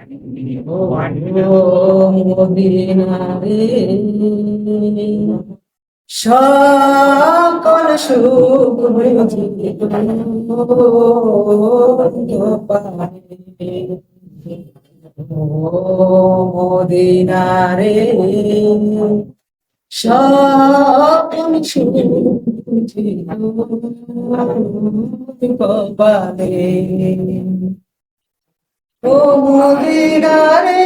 ও মদিনারে সকল সুখ বুঝি পারে। ও মদিনারে সকল সুখ বুঝি কপালে। ও মদিনারে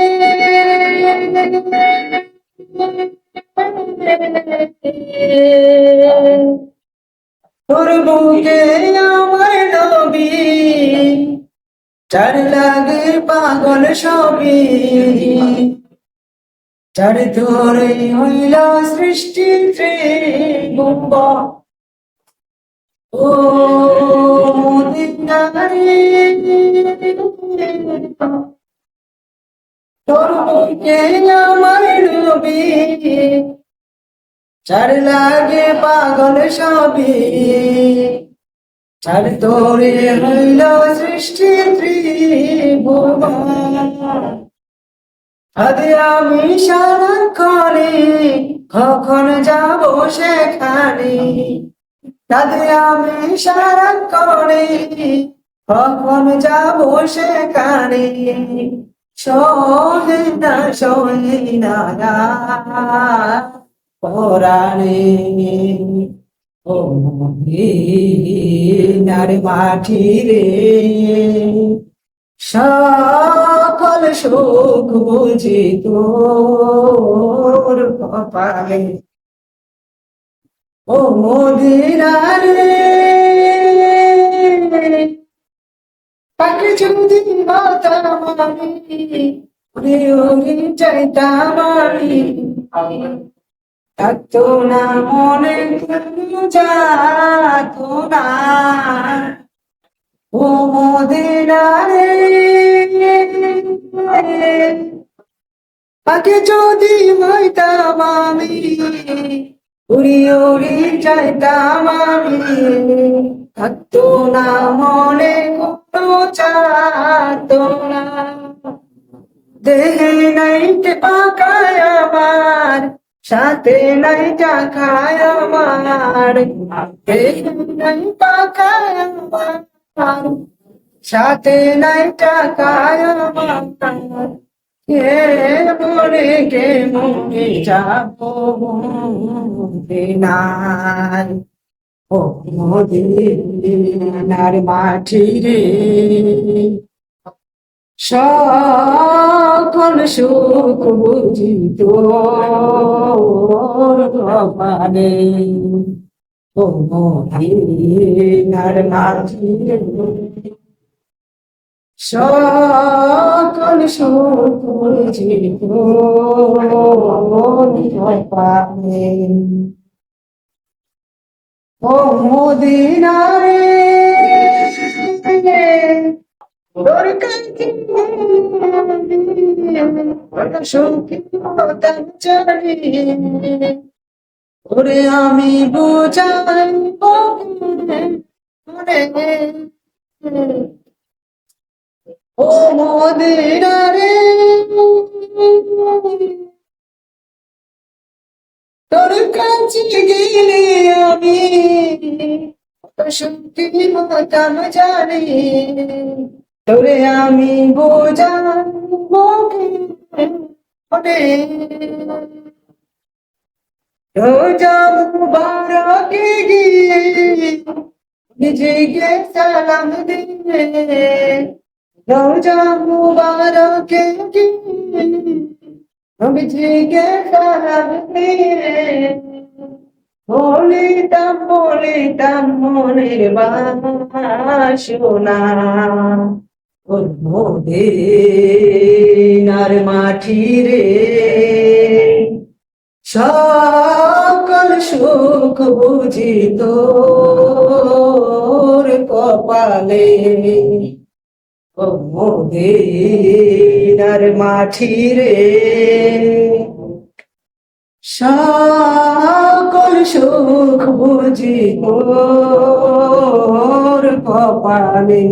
তোর বুকে আমার নবী, চার লাগে পাগল সবই, চার ধরে হইল সৃষ্টি ত্রিভুব। ও মদিনারে তোর বুকে আমার নবী, চার লাগে পাগল সবই, চার তোরে হইল সৃষ্টি ত্রিভুবন। আদে আমি সারাক্ষণে কখন যাব সেখানে, আদে আমি সারাক্ষণে কখন যাব সেখানে। সহে না পরাণে। ও মদিনার মাটি রে সকল সুখ বুঝি তোর কপালে। ও মদিনারে তাকে যদি বাতাম আমি, উড়ে উড়ে যাইতাম আমি, থাকতো না মনে যাতো না। ও মদিনারে তাকে যদি হইতাম আমি, উড়ি উড়ি যাইতাম আমি, থাকতো না মনে কোনো চাতো না। দেহে নাইতে পাকায় আমার, সাথে নাই টাকায় আমার, দেহে নাই পাকায় আমার, সাথে নাই টাকায় আমার। কে মরে কে মরে যাবো মদিনায়। ও মদিনার মাটি রে সকল সুখ বুঝি তোর কপালে। ও মদিনার মাটি রে সকল সুখ বুঝি তোর কপালে। ও মদিনারে তোর কাছে সুখী হতাম জানি, ওরে আমি বুঝাইব মনে। ও মদিনারে তোর কাছে গেলে আমি সুখী হতাম জানি, তোরে আমি বোঝাবো মনে। রোজা মুবারকে গিয়ে নিজেকে সালাম দিয়ে, রোজা মুবারকে গিয়ে নিজেকে সালাম দিয়ে, বলিতাম মনের বাসনা। ও মদিনার মাটি রে সকল সুখ বুঝি তোর কপালে। ও মদিনার মাটি রে সকল সুখ বুঝি তোর কপালে।